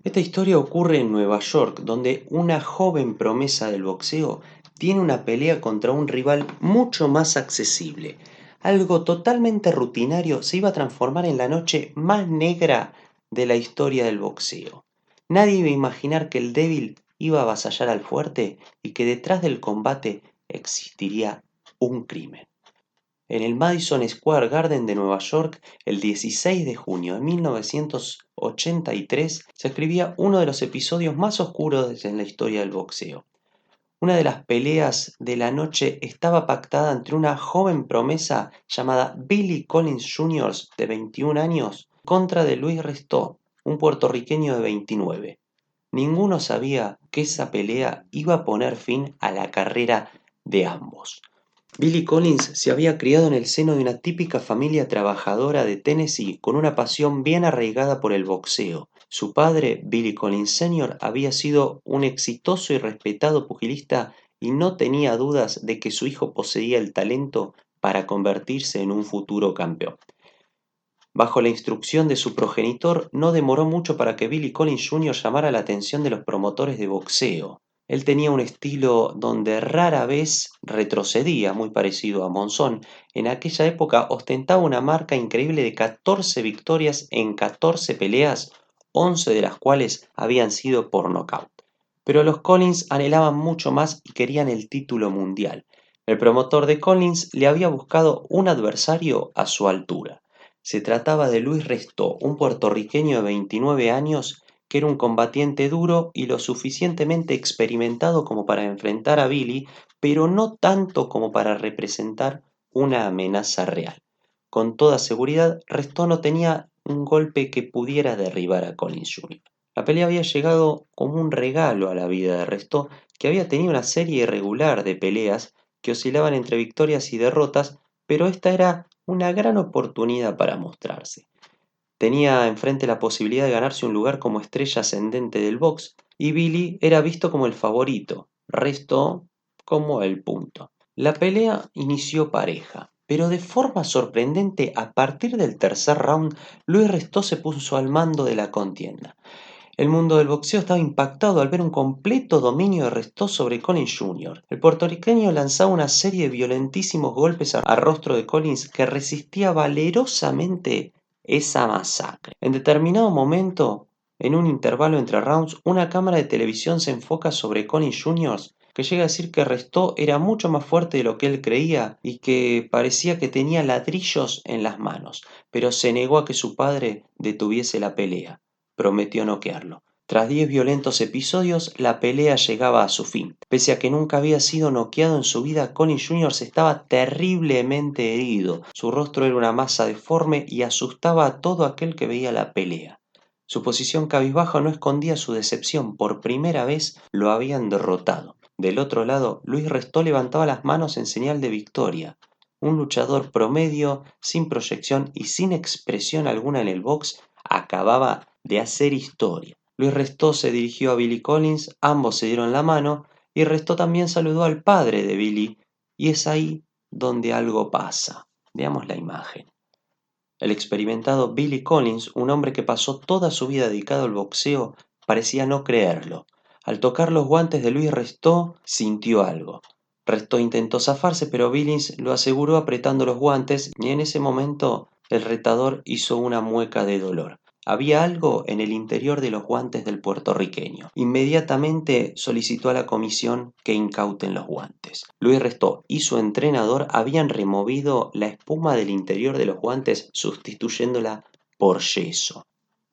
Esta historia ocurre en Nueva York, donde una joven promesa del boxeo tiene una pelea contra un rival mucho más accesible. Algo totalmente rutinario se iba a transformar en la noche más negra de la historia del boxeo. Nadie iba a imaginar que el débil iba a avasallar al fuerte y que detrás del combate existiría un crimen. En el Madison Square Garden de Nueva York, el 16 de junio de 1983, se escribía uno de los episodios más oscuros en la historia del boxeo. Una de las peleas de la noche estaba pactada entre una joven promesa llamada Billy Collins Jr. de 21 años contra de Luis Restó, un puertorriqueño de 29. Ninguno sabía que esa pelea iba a poner fin a la carrera de ambos. Billy Collins se había criado en el seno de una típica familia trabajadora de Tennessee con una pasión bien arraigada por el boxeo. Su padre, Billy Collins Sr., había sido un exitoso y respetado pugilista y no tenía dudas de que su hijo poseía el talento para convertirse en un futuro campeón. Bajo la instrucción de su progenitor, no demoró mucho para que Billy Collins Jr. llamara la atención de los promotores de boxeo. Él tenía un estilo donde rara vez retrocedía, muy parecido a Monzón. En aquella época ostentaba una marca increíble de 14 victorias en 14 peleas, 11 de las cuales habían sido por nocaut. Pero los Collins anhelaban mucho más y querían el título mundial. El promotor de Collins le había buscado un adversario a su altura. Se trataba de Luis Restó, un puertorriqueño de 29 años que era un combatiente duro y lo suficientemente experimentado como para enfrentar a Billy, pero no tanto como para representar una amenaza real. Con toda seguridad, Restó no tenía un golpe que pudiera derribar a Collins Jr. La pelea había llegado como un regalo a la vida de Restó, que había tenido una serie irregular de peleas que oscilaban entre victorias y derrotas, pero esta era una gran oportunidad para mostrarse. Tenía enfrente la posibilidad de ganarse un lugar como estrella ascendente del box y Billy era visto como el favorito, Restó como el punto. La pelea inició pareja, pero de forma sorprendente a partir del tercer round, Luis Restó se puso al mando de la contienda. El mundo del boxeo estaba impactado al ver un completo dominio de Restó sobre Collins Jr. El puertorriqueño lanzaba una serie de violentísimos golpes al rostro de Collins que resistía valerosamente esa masacre. En determinado momento, en un intervalo entre rounds, una cámara de televisión se enfoca sobre Collins Jr., que llega a decir que Restó era mucho más fuerte de lo que él creía y que parecía que tenía ladrillos en las manos, pero se negó a que su padre detuviese la pelea. Prometió noquearlo. Tras 10 violentos episodios, la pelea llegaba a su fin. Pese a que nunca había sido noqueado en su vida, Collins Jr. estaba terriblemente herido. Su rostro era una masa deforme y asustaba a todo aquel que veía la pelea. Su posición cabizbaja no escondía su decepción. Por primera vez lo habían derrotado. Del otro lado, Luis Restó levantaba las manos en señal de victoria. Un luchador promedio, sin proyección y sin expresión alguna en el box, acababa de hacer historia. Luis Restó se dirigió a Billy Collins, ambos se dieron la mano y Restó también saludó al padre de Billy, y es ahí donde algo pasa. Veamos la imagen. El experimentado Billy Collins, un hombre que pasó toda su vida dedicado al boxeo, parecía no creerlo. Al tocar los guantes de Luis Restó, sintió algo. Restó intentó zafarse, pero Billings lo aseguró apretando los guantes y en ese momento el retador hizo una mueca de dolor. Había algo en el interior de los guantes del puertorriqueño. Inmediatamente solicitó a la comisión que incauten los guantes. Luis Restó y su entrenador habían removido la espuma del interior de los guantes sustituyéndola por yeso.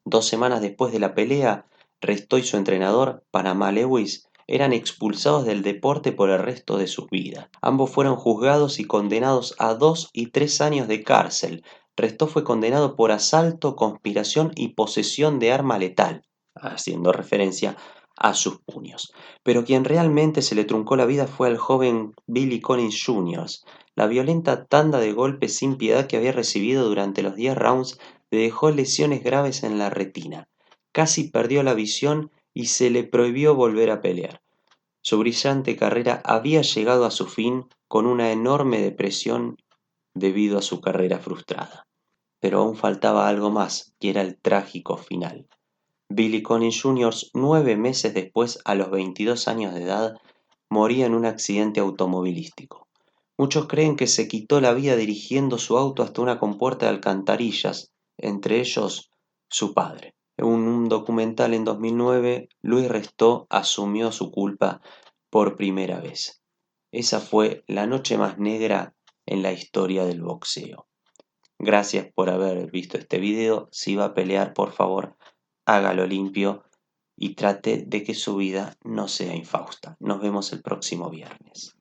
2 semanas después de la pelea, Restó y su entrenador, Panamá Lewis, eran expulsados del deporte por el resto de sus vidas. Ambos fueron juzgados y condenados a 2 y 3 años de cárcel. Restó fue condenado por asalto, conspiración y posesión de arma letal, haciendo referencia a sus puños. Pero quien realmente se le truncó la vida fue al joven Billy Collins Jr. La violenta tanda de golpes sin piedad que había recibido durante los 10 rounds le dejó lesiones graves en la retina. Casi perdió la visión y se le prohibió volver a pelear. Su brillante carrera había llegado a su fin con una enorme depresión debido a su carrera frustrada. Pero aún faltaba algo más, que era el trágico final. Billy Collins Jr., 9 meses después, a los 22 años de edad, moría en un accidente automovilístico. Muchos creen que se quitó la vida dirigiendo su auto hasta una compuerta de alcantarillas, entre ellos su padre. En un documental en 2009, Louis Restó asumió su culpa por primera vez. Esa fue la noche más negra en la historia del boxeo. Gracias por haber visto este video. Si va a pelear, por favor, hágalo limpio y trate de que su vida no sea infausta. Nos vemos el próximo viernes.